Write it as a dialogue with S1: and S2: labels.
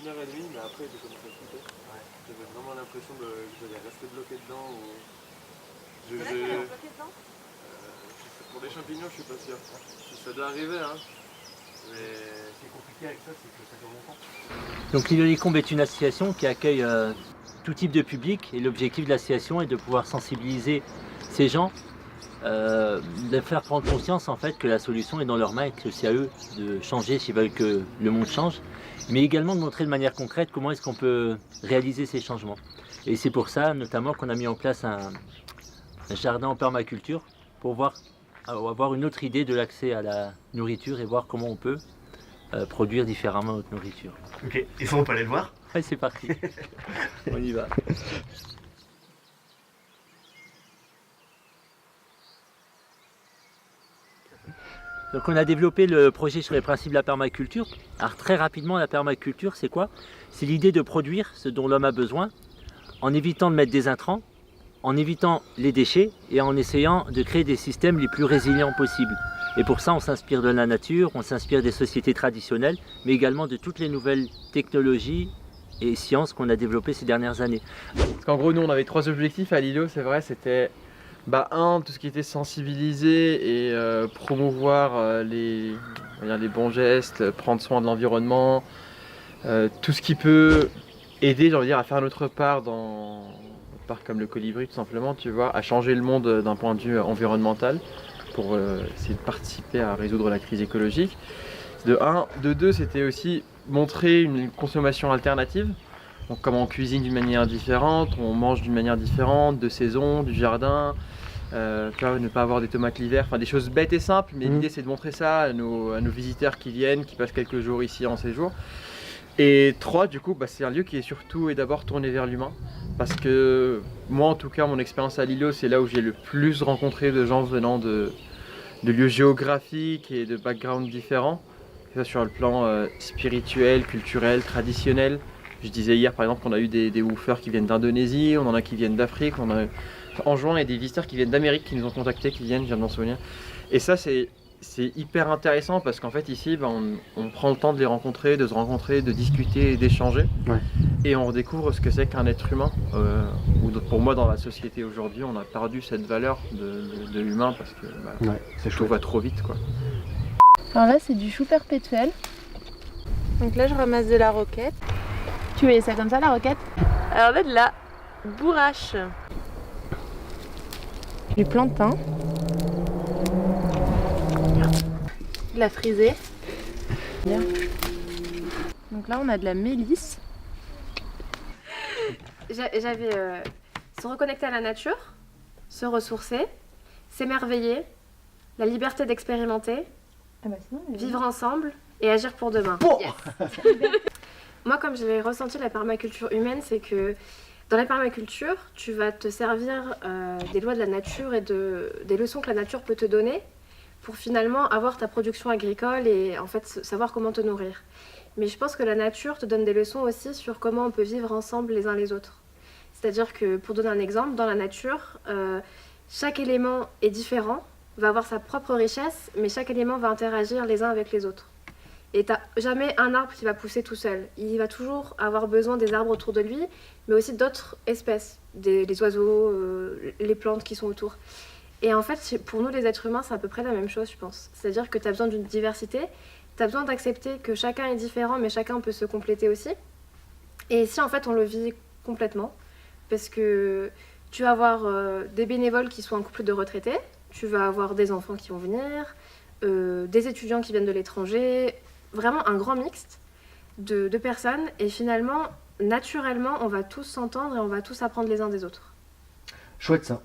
S1: 1h30, mais après j'ai commencé à flipper. Ouais. J'avais vraiment l'impression que j'allais rester bloqué dedans.
S2: Bloqué dedans
S1: Pour les champignons, je suis pas sûr. Ça doit arriver, hein. Mais
S3: Ce qui est compliqué avec ça, c'est que ça dure longtemps.
S4: Donc l'îlot des Combes est une association qui accueille tout type de public et l'objectif de l'association est de pouvoir sensibiliser ces gens, de faire prendre conscience en fait que la solution est dans leurs mains et que c'est à eux de changer s'ils veulent que le monde change, mais également de montrer de manière concrète comment est-ce qu'on peut réaliser ces changements. Et c'est pour ça notamment qu'on a mis en place un jardin en permaculture pour avoir une autre idée de l'accès à la nourriture et voir comment on peut produire différemment notre nourriture.
S3: Ok, et ça on peut aller le voir?
S4: Ouais, c'est parti. On y va. Donc on a développé le projet sur les principes de la permaculture. Alors très rapidement, la permaculture, c'est quoi? C'est l'idée de produire ce dont l'homme a besoin en évitant de mettre des intrants, en évitant les déchets et en essayant de créer des systèmes les plus résilients possibles. Et pour ça, on s'inspire de la nature, on s'inspire des sociétés traditionnelles, mais également de toutes les nouvelles technologies et sciences qu'on a développées ces dernières années.
S5: Parce qu'en gros, nous, on avait 3 objectifs à l'îlot, c'est vrai, c'était tout ce qui était sensibiliser et promouvoir les bons gestes, prendre soin de l'environnement, tout ce qui peut aider, j'ai envie de dire, à faire notre part dans un parc comme le Colibri, tout simplement, tu vois, à changer le monde d'un point de vue environnemental pour essayer de participer à résoudre la crise écologique. De 1. De 2, c'était aussi montrer une consommation alternative. Donc comment on cuisine d'une manière différente, on mange d'une manière différente, de saison, du jardin, ne pas avoir des tomates l'hiver, enfin des choses bêtes et simples, mais l'idée c'est de montrer ça à nos visiteurs qui viennent, qui passent quelques jours ici en séjour. Et 3, du coup, c'est un lieu qui est surtout et d'abord tourné vers l'humain. Parce que moi en tout cas, mon expérience à l'îlot, c'est là où j'ai le plus rencontré de gens venant de lieux géographiques et de backgrounds différents. Que ce soit sur le plan spirituel, culturel, traditionnel. Je disais hier par exemple qu'on a eu des woofers qui viennent d'Indonésie, on en a qui viennent d'Afrique, en juin il y a des visiteurs qui viennent d'Amérique qui nous ont contactés, qui viennent, je viens de m'en souvenir. Et ça c'est hyper intéressant parce qu'en fait ici on prend le temps de les rencontrer, de se rencontrer, de discuter et d'échanger. Ouais. Et on redécouvre ce que c'est qu'un être humain. Ou pour moi dans la société aujourd'hui on a perdu cette valeur de l'humain parce que tout va trop vite, quoi.
S2: Alors là c'est du chou perpétuel. Donc là je ramasse de la roquette. Tu mets ça comme ça la roquette? Alors là de la bourrache. Du plantain. De la frisée. Bien. Donc là on a de la mélisse. J'avais se reconnecter à la nature, se ressourcer, s'émerveiller, la liberté d'expérimenter, vivre ensemble et agir pour demain. Oh yes. Moi, comme j'ai ressenti la permaculture humaine, c'est que dans la permaculture, tu vas te servir des lois de la nature et des leçons que la nature peut te donner pour finalement avoir ta production agricole et en fait savoir comment te nourrir. Mais je pense que la nature te donne des leçons aussi sur comment on peut vivre ensemble les uns les autres. C'est-à-dire que, pour donner un exemple, dans la nature, chaque élément est différent, va avoir sa propre richesse, mais chaque élément va interagir les uns avec les autres. Et t'as jamais un arbre qui va pousser tout seul. Il va toujours avoir besoin des arbres autour de lui, mais aussi d'autres espèces, les oiseaux, les plantes qui sont autour. Et en fait, pour nous les êtres humains, c'est à peu près la même chose, je pense. C'est-à-dire que tu as besoin d'une diversité, tu as besoin d'accepter que chacun est différent, mais chacun peut se compléter aussi. Et ici, en fait, on le vit complètement, parce que tu vas avoir des bénévoles qui sont un couple de retraités, tu vas avoir des enfants qui vont venir, des étudiants qui viennent de l'étranger, vraiment un grand mixte de personnes, et finalement, naturellement, on va tous s'entendre et on va tous apprendre les uns des autres.
S3: Chouette ça.